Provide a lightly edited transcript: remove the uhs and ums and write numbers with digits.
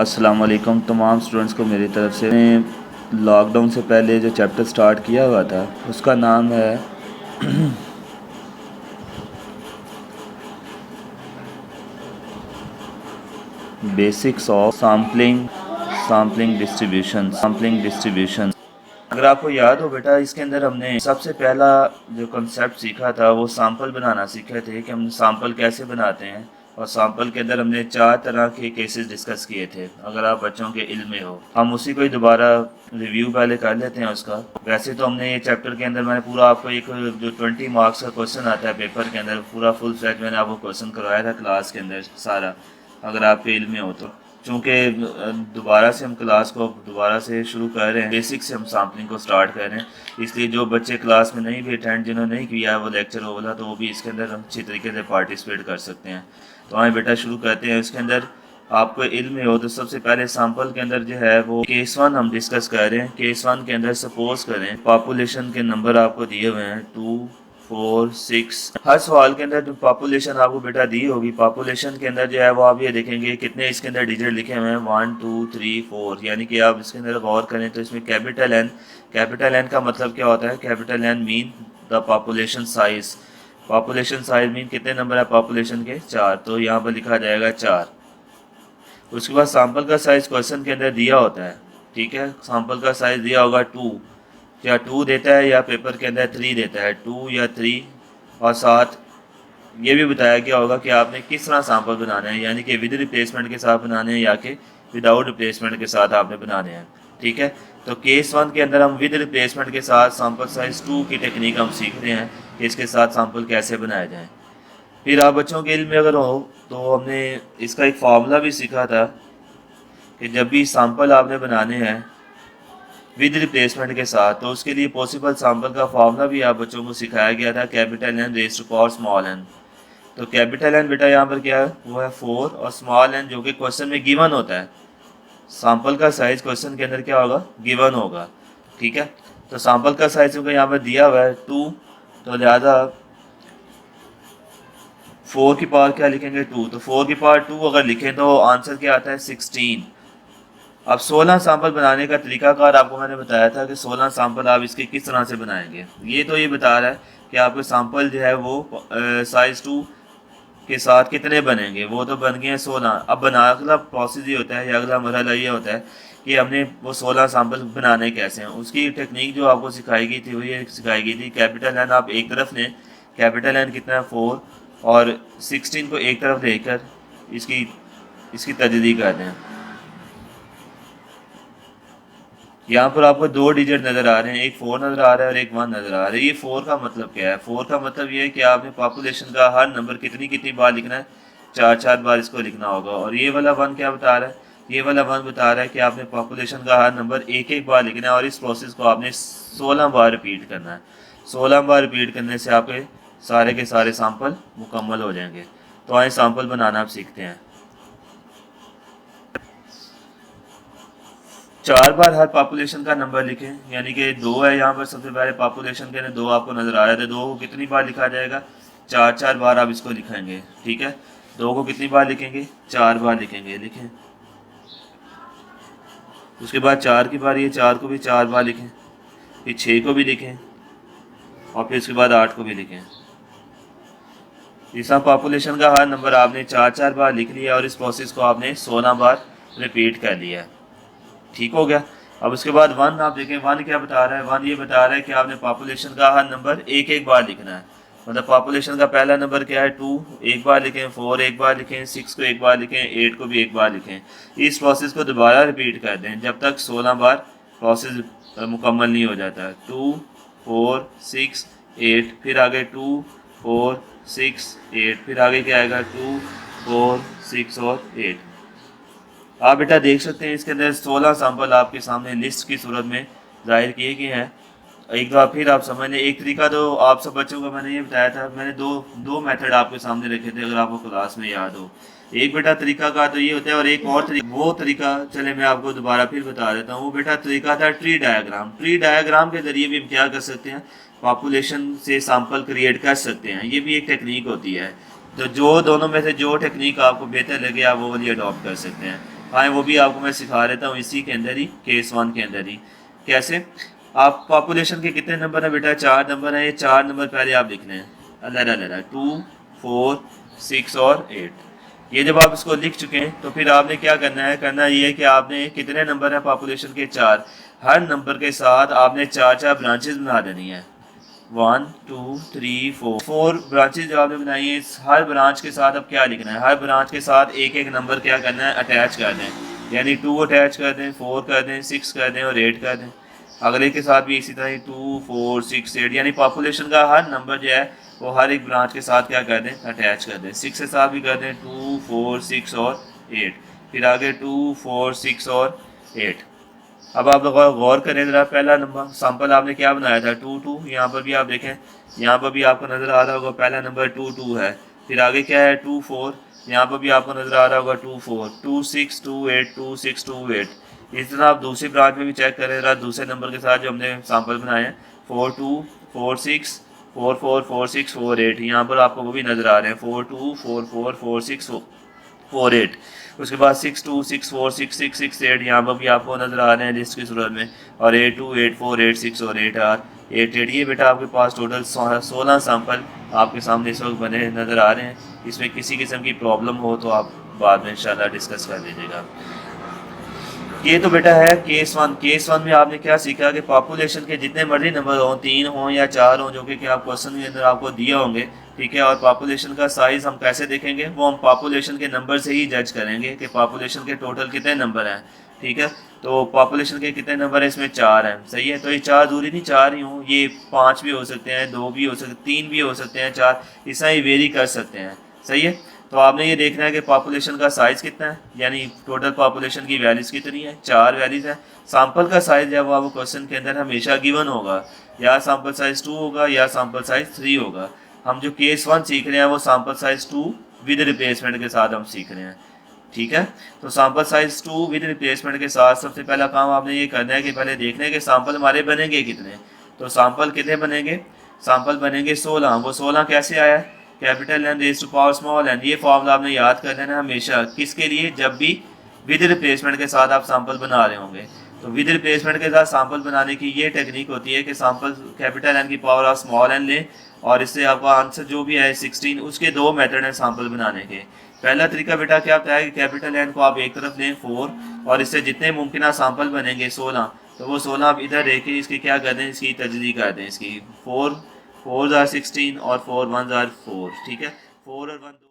अस्सलाम वालेकुम तमाम स्टूडेंट्स को मेरी तरफ से। मैंने लॉकडाउन से पहले जो चैप्टर स्टार्ट किया हुआ था उसका नाम है बेसिक्स ऑफ सैम्पलिंग डिस्ट्रीब्यूशन। अगर आपको याद हो बेटा, इसके अंदर हमने सबसे पहला जो कॉन्सेप्ट सीखा था वो सैंपल बनाना सीखे थे कि हम सैंपल कैसे बनाते हैं। और सैंपल के अंदर हमने 4 तरह के केसेस डिस्कस किए थे। अगर आप बच्चों के इल्म में हो, हम उसी को ही दोबारा रिव्यू पहले कर लेते हैं उसका। वैसे तो हमने ये चैप्टर के अंदर मैंने पूरा आपको एक जो 20 मार्क्स का क्वेश्चन आता है पेपर के अंदर, पूरा फुल फ्लैज मैंने आपको क्वेश्चन करवाया था क्लास के अंदर सारा, अगर आपके इल्म में हो तो। चूँकि दोबारा से हम क्लास को दोबारा से शुरू कर रहे हैं, बेसिक से हम सैम्पलिंग को स्टार्ट कर रहे हैं, इसलिए जो बच्चे क्लास में नहीं भी अटेंड, जिन्होंने नहीं किया है वो लेक्चर वो वाला, तो वो भी इसके अंदर हम अच्छी तरीके से पार्टिसिपेट कर सकते हैं। तो आए बेटा शुरू करते हैं। इसके अंदर आपको इल्म में हो तो सबसे पहले सैंपल के अंदर जो है वो केस 1 हम डिस्कस कर रहे हैं। केस 1 के अंदर सपोज करें पॉपुलेशन के नंबर आपको दिए हुए हैं 2, 4, 6। हर सवाल के अंदर जो पॉपुलेशन आपको बेटा दी होगी, पॉपुलेशन के अंदर जो है वो आप ये देखेंगे कितने इसके अंदर डिजिट लिखे हुए हैं, 1, 2, 3, 4। यानी कि आप इसके अंदर गौर करें तो इसमें कैपिटल एन का मतलब क्या होता है? Capital N mean the population size. Population size mean कितने नंबर है पॉपुलेशन के? 4। तो यहाँ पर लिखा जाएगा 4। उसके बाद सैंपल का साइज क्वेश्चन के अंदर दिया होता है, ठीक है। सैंपल का साइज दिया होगा 2, या 2 देता है या पेपर के अंदर 3 देता है, 2 या 3। और साथ ये भी बताया गया होगा कि आपने किस तरह सैंपल बनाना है, यानी कि विद रिप्लेसमेंट के साथ बनाने हैं या कि विदाउट रिप्लेसमेंट के साथ आपने बनाने हैं, ठीक है। तो केस 1 के अंदर हम विद रिप्लेसमेंट के साथ सैंपल साइज 2 की टेक्निक हम सीख रहे हैं कि इसके साथ सैंपल कैसे बनाए जाएँ। फिर आप बच्चों के इल्म में अगर हो तो हमने इसका एक फार्मूला भी सीखा था कि जब भी सैंपल आपने बनाने हैं विद रिप्लेसमेंट के साथ, तो उसके लिए पॉसिबल सैंपल का फार्मूला भी आप बच्चों को सिखाया गया था, capital N raise to power small N. तो कैपिटल एन बेटा यहाँ पर क्या है? वो है 4, और स्मॉल एन जो कि क्वेश्चन में गिवन होता है। सैंपल का साइज क्वेश्चन के अंदर क्या होगा? गिवन होगा, ठीक है। तो सैंपल का साइज क्योंकि यहाँ पर दिया हुआ है 2, तो लिहाजा 4 की पावर क्या लिखेंगे? 2। तो 4 की पावर 2 अगर लिखें तो आंसर क्या आता है? 16। अब 16 सैंपल बनाने का तरीकाकार आपको मैंने बताया था कि 16 सैंपल आप इसके किस तरह से बनाएंगे। ये तो ये बता रहा है कि आपके सैंपल जो है वो साइज 2 के साथ कितने बनेंगे, वो तो बन गए हैं 16। अब अगला प्रोसेस ये होता है, या अगला मरहला ये होता है कि हमने वो 16 सैंपल बनाने कैसे हैं। उसकी टेक्निक जो आपको सिखाई गई थी वो ये सिखाई गई थी, कैपिटल एन आप एक तरफ लें, कैपिटल एन कितना है? 4, और 16 को एक तरफ लेकर इसकी तजदीद कर दें। यहाँ पर आपको 2 डिजिट नज़र आ रहे हैं, एक 4 नज़र आ रहा है और एक 1 नज़र आ रहा है। ये 4 का मतलब क्या है? 4 का मतलब ये है कि आपने पॉपुलेशन का हर नंबर कितनी कितनी बार लिखना है? 4 बार इसको लिखना होगा। और ये वाला 1 क्या बता रहा है? ये वाला 1 बता रहा है कि आपने पॉपुलेशन का हर नंबर एक बार लिखना है, और इस प्रोसेस को आपने 16 बार रिपीट करना है। 16 बार रिपीट करने से आपके सारे के सारे सैंपल मुकम्मल हो जाएंगे। तो आए सैंपल बनाना आप सीखते हैं। 4 बार हर पॉपुलेशन का नंबर लिखें, यानी कि 2 है यहाँ पर सबसे पहले पॉपुलेशन के 2 आपको नज़र आ रहा है, तो 2 को कितनी बार लिखा जाएगा? 4 बार आप इसको लिखेंगे, ठीक है। 2 को कितनी बार लिखेंगे? 4 बार लिखेंगे, लिखें। उसके बाद 4 की बारी है, 4 को भी 4 बार लिखें, फिर 6 को भी लिखें, और फिर उसके बाद 8 को भी लिखें। इस पॉपुलेशन का हर नंबर आपने 4 बार लिख लिया, और इस प्रोसेस को आपने 16 बार रिपीट कर लिया, ठीक हो गया। अब उसके बाद 1 आप देखें, 1 क्या बता रहा है? 1 ये बता रहा है कि आपने पॉपुलेशन का हर नंबर एक बार लिखना है। मतलब पॉपुलेशन का पहला नंबर क्या है? 2, एक बार लिखें, 4 एक बार लिखें, 6 को एक बार लिखें, 8 को भी एक बार लिखें। इस प्रोसेस को दोबारा रिपीट कर दें जब तक 16 बार प्रोसेस मुकम्मल नहीं हो जाता। 2, 4, 6, 8, फिर आगे 2, 4, 6, 8, फिर आगे क्या आएगा? 2, 4, 6 और 8। आप बेटा देख सकते हैं इसके अंदर 16 सैंपल आपके सामने लिस्ट की सूरत में जाहिर किए गए हैं। एक बार फिर आप समझ लें, एक तरीका तो आप सब बच्चों को मैंने ये बताया था, मैंने दो मेथड आपके सामने रखे थे, अगर आपको क्लास में याद हो। एक बेटा तरीका का तो ये होता है, और एक और वो तरीका चले मैं आपको दोबारा फिर बता देता हूँ। वो बेटा तरीका था ट्री डायग्राम। ट्री डायग्राम के जरिए भी हम क्या कर सकते हैं? पॉपुलेशन से सैंपल क्रिएट कर सकते हैं। ये भी एक टेक्निक होती है। तो जो दोनों में से जो टेक्निक आपको बेहतर लगे आप वो वाली अडॉप्ट कर सकते हैं। हाँ वो भी आपको मैं सिखा देता हूँ इसी के अंदर ही, केस 1 के अंदर ही। कैसे? आप पॉपुलेशन के कितने नंबर है बेटा? 4 नंबर है। ये 4 नंबर पहले आप लिखने हैं, अल्लाह 2, 4, 6 और 8। ये जब आप इसको लिख चुके हैं तो फिर आपने क्या करना है, करना ये है कि आपने कितने नंबर है पॉपुलेशन के? 4। हर नंबर के साथ आपने 4 ब्रांचेस बना देनी है। 1, 2, 3, 4 ब्रांचेज जो आपने बनाई है, इस हर ब्रांच के साथ अब क्या लिखना है? हर ब्रांच के साथ एक एक नंबर क्या करना है? अटैच कर दें। यानी 2 अटैच कर दें, 4 कर दें, 6 कर दें और 8 कर दें। अगले के साथ भी इसी तरह 2, 4, 6, 8, यानी पॉपुलेशन का हर नंबर जो है वो हर एक ब्रांच के साथ क्या कर दें? अटैच कर दें। 6 के साथ भी कर दें 2, 4, 6 और 8। फिर आगे 2, 4, 6 और 8। अब आप गौर करें ज़रा, पहला नंबर सैंपल आपने क्या बनाया था? 2, 2। यहाँ पर भी आप देखें, यहाँ पर भी आपको नज़र आ रहा होगा पहला नंबर 2, 2 है। फिर आगे क्या है? 2, 4। यहाँ पर भी आपको नज़र आ रहा होगा 2, 4, 2, 6, 2, 8, 2, 6, 2, 8। इस तरह आप दूसरी ब्रांच में भी चेक करें ज़रा, दूसरे नंबर के साथ जो हमने सैंपल बनाए हैं 4, 2, 4, 6, 4, 4, 4, 6, 4, 8। यहाँ पर आपको वो भी नज़र आ रहे हैं 4, 2, 4, 4, 4, 6, 4, 8। उसके बाद 6, 2, 6, 4, 6, 6, 6, 8 यहाँ पर भी आपको नज़र आ रहे हैं लिस्ट की सूरत में। और 8, 2, 8, 4, 8, 6 और 8, 8, 8। ये बेटा आपके पास टोटल 16 सैंपल आपके सामने इस वक्त बने नज़र आ रहे हैं। इसमें किसी किस्म की प्रॉब्लम हो तो आप बाद में इंशाल्लाह डिस्कस कर लीजिएगा। ये तो बेटा है केस 1। केस 1 में आपने क्या सीखा कि पॉपुलेशन के जितने मर्जी नंबर हों, 3 हों या 4 हों, जो कि आप क्वेश्चन के अंदर आपको दिए होंगे, ठीक है। और पॉपुलेशन का साइज हम कैसे देखेंगे? वो हम पॉपुलेशन के नंबर से ही जज करेंगे कि पॉपुलेशन के टोटल कितने नंबर हैं, ठीक है। तो पॉपुलेशन के कितने नंबर हैं? इसमें 4 हैं, सही है। तो ये 4 जरूरी नहीं 4 ही हों, ये 5 भी हो सकते हैं, 2 भी हो सकते हैं, 3 भी हो सकते हैं, 4, इस तरह ही वेरी कर सकते हैं, सही है। तो आपने ये देखना है कि पॉपुलेशन का साइज़ कितना है, यानी टोटल पॉपुलेशन की वैल्यूज़ कितनी है? 4 वैल्यूज़ है। सैंपल का साइज़ जब वो क्वेश्चन के अंदर हमेशा गिवन होगा, या सैंपल साइज़ 2 होगा या सैंपल साइज़ 3 होगा। हम जो केस 1 सीख रहे हैं वो सैंपल साइज़ 2 विद रिप्लेसमेंट के साथ हम सीख रहे हैं, ठीक है। तो सैंपल साइज़ 2 विद रिप्लेसमेंट के साथ सबसे पहला काम आपने ये करना है कि पहले देखना है कि सैंपल हमारे बनेंगे कितने। तो सैंपल कितने बनेंगे? सैंपल बनेंगे 16। वो 16 कैसे आया है? Capital N raise to power small N. ये फॉर्मूला आपने याद कर लेना हमेशा, किसके लिए? जब भी विद रिप्लेसमेंट के साथ आप सैंपल बना रहे होंगे। तो विद रिप्लेसमेंट के साथ सैंपल बनाने की ये टेक्निक होती है कि सैंपल कैपिटल एन की पावर आप स्मॉल एन लें, और इससे आपका आंसर जो भी है 16। उसके 2 मेथड हैं सैंपल बनाने के। पहला तरीका बेटा क्या होता है कि कैपिटल एन को आप एक तरफ लें 4, और इससे जितने मुमकिन सैंपल बनेंगे 16, तो वो 16 आप इधर लेके इसकी क्या कर दें? इसकी तजदी कर दें। इसकी 4 4 16 और 4 1 4, ठीक है। 4 और 1